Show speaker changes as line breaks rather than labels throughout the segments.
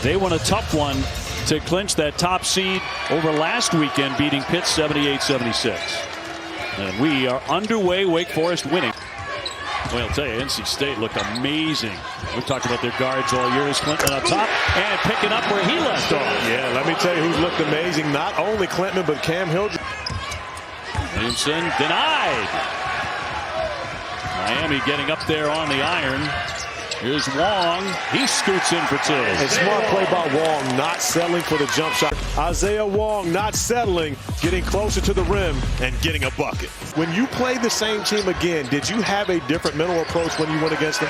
They won a tough one to clinch that top seed over last weekend, beating Pitt 78-76. And we are underway. Wake Forest winning. Well, I'll tell you, NC State looked amazing. We've talked about their guards all year. Is Clinton up top and picking up where he left off.
Yeah, let me tell you who's looked amazing. Not only Clinton, but Cam Hildreth.
Williamson denied. Miami getting up there on the iron. Here's Wong. He scoots in for two.
A smart play by Wong, not settling for the jump shot. Isaiah Wong not settling, getting closer to the rim and getting a bucket. When you play the same team again, did you have a different mental approach when you went against them?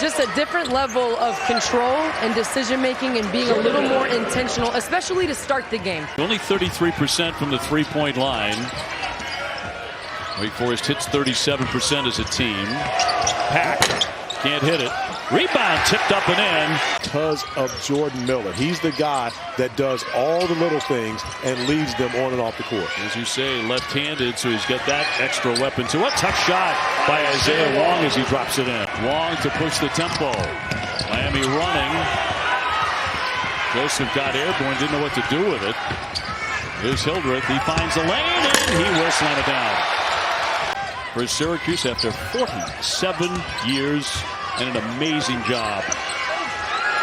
Just a different level of control and decision-making and being a little more intentional, especially to start the game.
Only 33% from the three-point line. Wake Forest hits 37% as a team. Pack can't hit it. Rebound tipped up and in.
Because of Jordan Miller. He's the guy that does all the little things and leads them on and off the court.
As you say, left-handed, so he's got that extra weapon too. A tough shot by Isaiah Wong as he drops it in. Wong to push the tempo. Miami running. Joseph got airborne, didn't know what to do with it. Here's Hildreth. He finds the lane and he will slam it down. For Syracuse after 47 years and an amazing job.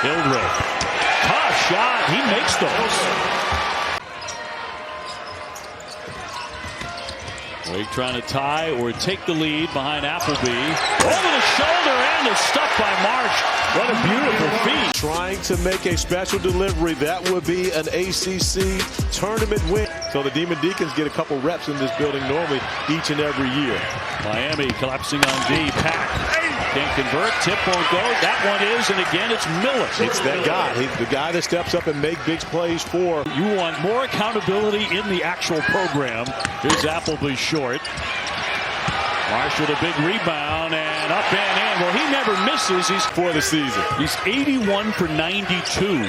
Hildreth. Tough shot. He makes those. Wake trying to tie or take the lead behind Appleby. Over the shoulder and the stuff by Marsh. What a beautiful feat.
Trying to make a special delivery. That would be an ACC tournament win. So the Demon Deacons get a couple reps in this building normally each and every year.
Miami collapsing on D. Pack. Can't convert. Tip won't go. That one is, and again, it's Miller.
It's that guy. He's the guy that steps up and make big plays for.
You want more accountability in the actual program. Here's Appleby short. Marsh with a big rebound and up and in. Well, he never misses. He's
for the season.
He's 81 for 92.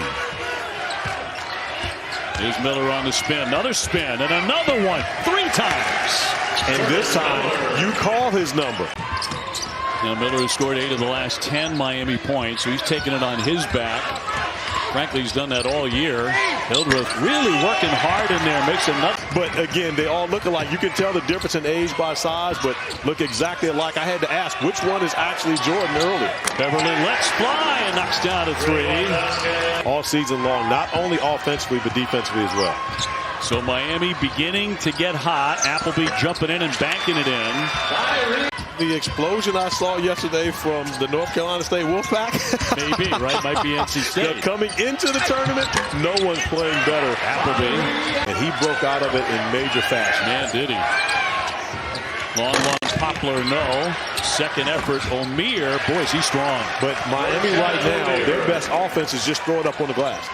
Here's Miller on the spin. Another spin and another one. 3 times.
And this time, you call his number.
Now Miller has scored 8 of the last 10 Miami points, so he's taking it on his back. Frankly, he's done that all year. Hildreth really working hard in there, makes enough.
But again, they all look alike. You can tell the difference in age by size, but look exactly alike. I had to ask, which one is actually Jordan earlier?
Beverly lets fly and knocks down a 3.
All season long, not only offensively, but defensively as well.
So Miami beginning to get hot. Appleby jumping in and banking it in.
The explosion I saw yesterday from the North Carolina State Wolfpack.
Maybe, right? Might be NC State.
They're coming into the tournament, no one's playing better.
Appleby.
And he broke out of it in major fashion.
Man, did he. Long one, Poplar, no. Second effort, O'Meara. Boy, is he strong.
But Miami right now, their best offense is just throw it up on the glass.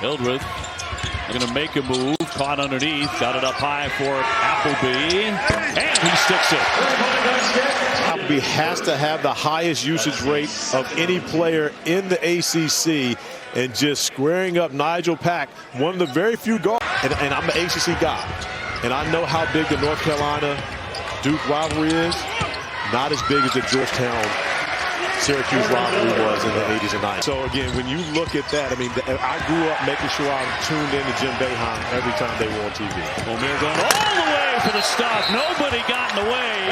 Hildreth. They're going to make a move. Caught underneath. Got it up high for Appleby. And he sticks it.
Appleby has to have the highest usage rate of any player in the ACC. And just squaring up Nigel Pack, one of the very few guards. And I'm an ACC guy. And I know how big the North Carolina-Duke rivalry is. Not as big as the Georgetown-Syracuse rivalry was in the 80s and 90s. So again, when you look at that, I mean, I grew up making sure I tuned in to Jim Boeheim every time they were on TV.
O'Meara going all the way for the stop. Nobody got in the way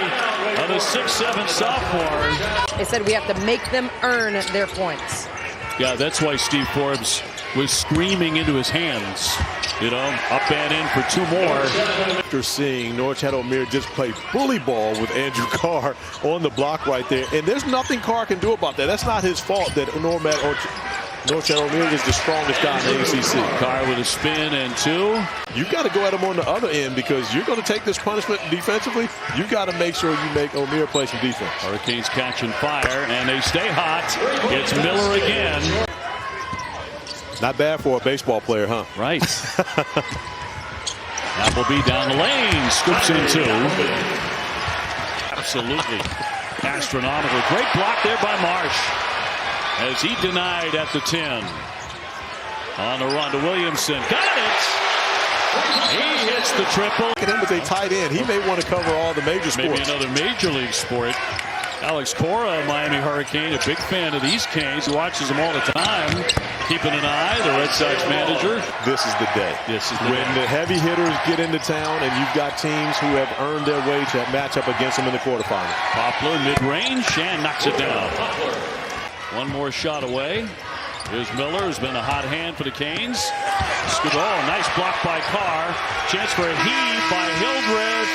of the 6'7" sophomore.
They said we have to make them earn their points.
Yeah, that's why Steve Forbes was screaming into his hands. You know, up and in for 2 more.
After seeing Norchad O'Meara just play bully ball with Andrew Carr on the block right there. And there's nothing Carr can do about that. That's not his fault that Norchad O'Meara is the strongest guy in the ACC.
Carr with a spin and 2.
You got to go at him on the other end because you're going to take this punishment defensively. You got to make sure you make O'Meara play some defense.
Hurricanes catching fire and they stay hot. It's Miller again.
Not bad for a baseball player, huh?
Right. Appleby down the lane, scoops in 2. Absolutely astronomical. Great block there by Marsh as he denied at the 10. On the run to Williamson. Got it! He hits the triple.
Look at him as a tight end. He may want to cover all the major sports.
Maybe another major league sport. Alex Cora, Miami Hurricane, a big fan of these Canes. He watches them all the time. Keeping an eye, the Red Sox manager.
This is the day. When the heavy hitters get into town and you've got teams who have earned their way to match up against them in the quarterfinals.
Poplar mid-range and knocks it down. One more shot away. Here's Miller, who's been a hot hand for the Canes. Oh, nice block by Carr. Chance for a heave by Hildreth.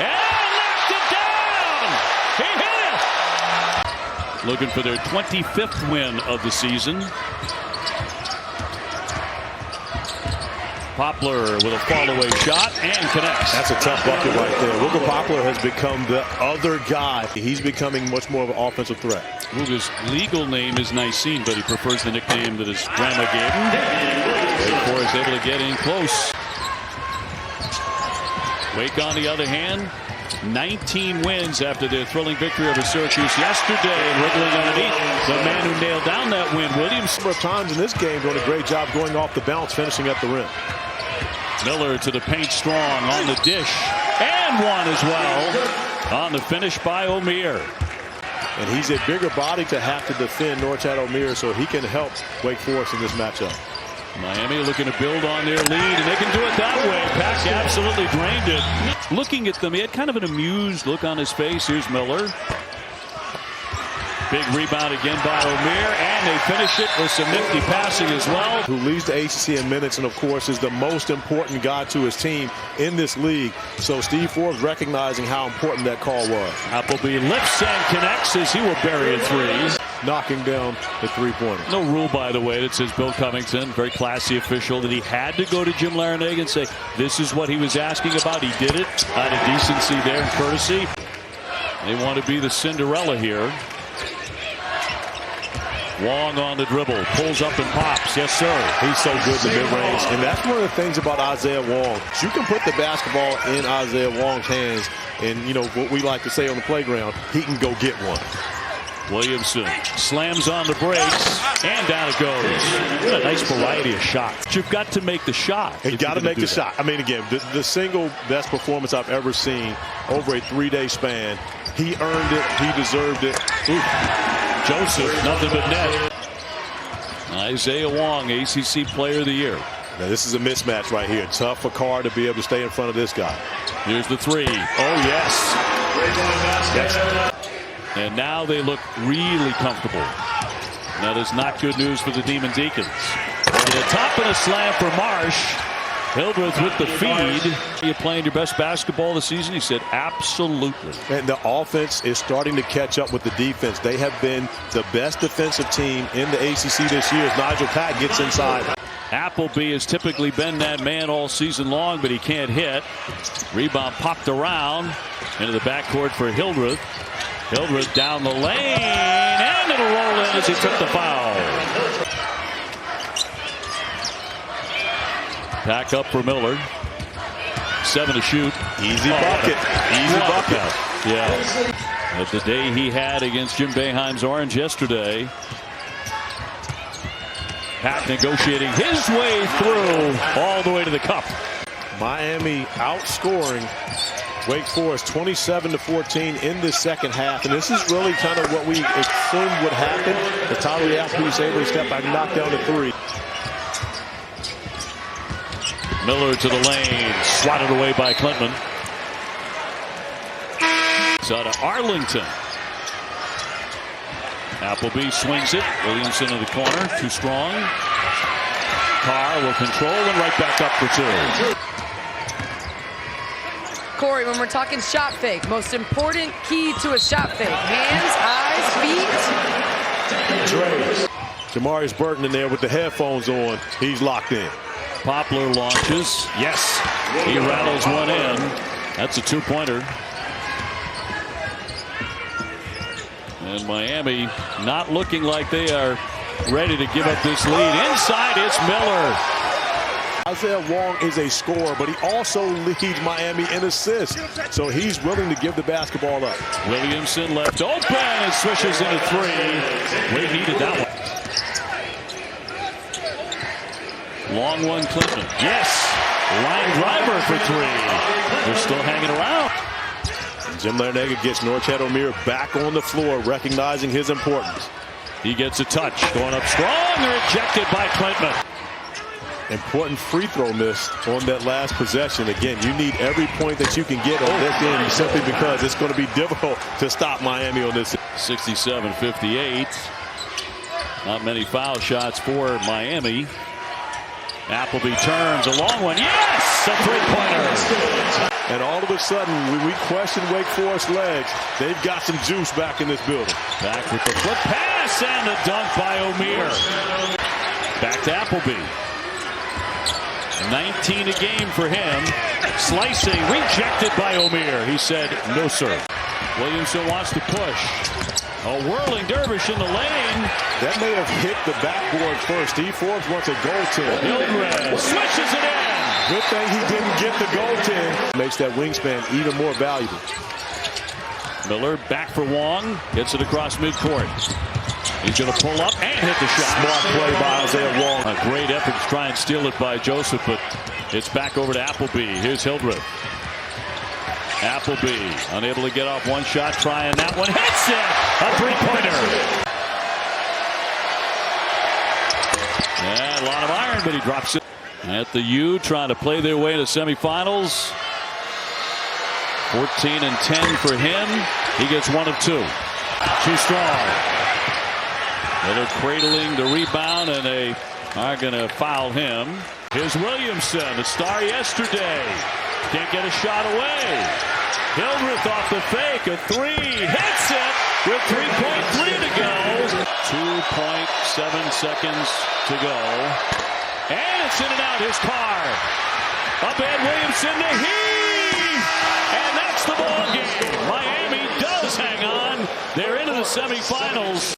And knocked it down! He hit it! Looking for their 25th win of the season. Poplar with a fall-away shot and connects.
That's a tough bucket right there. Wooga Poplar has become the other guy. He's becoming much more of an offensive threat.
Wooga's legal name is Nicene, but he prefers the nickname that his grandma gave him. Wake Forest able to get in close. Wake, on the other hand, 19 wins after their thrilling victory over Syracuse yesterday, and wriggling underneath the man who nailed down that win, Williams.
A number of times in this game doing a great job going off the bounce, finishing at the rim.
Miller to the paint strong on the dish, and one as well on the finish by O'Meara.
And he's a bigger body to have to defend Norchad O'Meara, so he can help Wake Forest in this matchup.
Miami looking to build on their lead, and they can do it that way. Pack absolutely drained it. Looking at them, he had kind of an amused look on his face. Here's Miller. Big rebound again by O'Meara, and they finish it with some nifty passing as well.
Who leads the ACC in minutes and, of course, is the most important guy to his team in this league. So Steve Forbes recognizing how important that call was.
Appleby lifts and connects as he will bury a three.
Knocking down the three-pointer.
No rule, by the way, that says Bill Covington, very classy official, that he had to go to Jim Larinaga and say this is what he was asking about. He did it out of decency there and courtesy. They want to be the Cinderella here. Wong on the dribble, pulls up and pops. Yes, sir.
He's so good in the mid-range. And that's one of the things about Isaiah Wong. You can put the basketball in Isaiah Wong's hands, and, you know, what we like to say on the playground, he can go get one.
Williamson slams on the brakes, and down it goes. What a nice variety of shots. You've got to make the shot.
You got to make the shot. I mean, again, the single best performance I've ever seen over a 3-day span. He earned it. He deserved it.
Ooh. Joseph, nothing but net. Isaiah Wong, ACC Player of the Year.
Now, this is a mismatch right here. Tough for Carr to be able to stay in front of this guy.
Here's the three. Oh, yes. And now they look really comfortable. That is not good news for the Demon Deacons. To the top and a slam for Marsh. Hildreth with the feed. Are you playing your best basketball this season? He said, absolutely.
And the offense is starting to catch up with the defense. They have been the best defensive team in the ACC this year as Nigel Pack gets inside.
Appleby has typically been that man all season long, but he can't hit. Rebound popped around into the backcourt for Hildreth. Hildreth down the lane, and it'll roll in as he took the foul. Pack up for Miller. 7 to shoot.
Easy bucket. Easy bucket.
Yeah. At the day he had against Jim Boeheim's Orange yesterday. Pack negotiating his way through all the way to the cup.
Miami outscoring Wake Forest 27-14 in the second half. And this is really kind of what we assumed would happen. The Tyree Appleby is able to step back and knock down the three.
Miller to the lane, swatted away by Klintman. So to Arlington. Appleby swings it. Williamson in the corner, too strong. Carr will control and right back up for two.
Corey, when we're talking shot fake, most important key to a shot fake: hands, eyes, feet.
Jamarius Burton in there with the headphones on. He's locked in.
Poplar launches. Yes. He rattles one in. That's a two-pointer. And Miami not looking like they are ready to give up this lead. Inside, it's Miller.
Isaiah Wong is a scorer, but he also leads Miami in assists. So he's willing to give the basketball up.
Williamson left open and swishes in a three. Wade needed that one. Long one, Clinton. Yes! Line driver for three. They're still hanging around.
Jim Larinaga gets Norchad Omier back on the floor, recognizing his importance.
He gets a touch, going up strong, rejected by Clinton.
Important free throw missed on that last possession. Again, you need every point that you can get on this game simply because it's going to be difficult to stop Miami on this.
67-58. Not many foul shots for Miami. Appleby turns a long one. Yes! A three-pointer.
And all of a sudden, when we question Wake Forest legs, they've got some juice back in this building.
Back with the flip pass and the dunk by Omier. Back to Appleby. 19 a game for him. Slicing, rejected by Omier. He said, no, sir. Williamson wants to push. A whirling dervish in the lane.
That may have hit the backboard first. Steve Forbes wants a goaltend.
Hildreth swishes it in.
Good thing he didn't get the goaltend. Makes that wingspan even more valuable.
Miller back for Wong. Gets it across midcourt. He's going to pull up and hit the shot.
Smart play by Isaiah Wong.
A great effort to try and steal it by Joseph, but it's back over to Appleby. Here's Hildreth. Appleby unable to get off one shot, trying that one. Hits it! A three-pointer. Yeah, a lot of iron, but he drops it. At the U, trying to play their way to semifinals. 14 and 10 for him. He gets 1 of 2. Too strong. Miller cradling the rebound, and they are going to foul him. Here's Williamson, the star yesterday. Can't get a shot away. Hildreth off the fake, a three, hits it with 3.3 to go. 2.7 seconds to go. And it's in and out, his car. Up ahead, Williamson to heave. And that's the ball game. Miami does hang on. They're into the semifinals.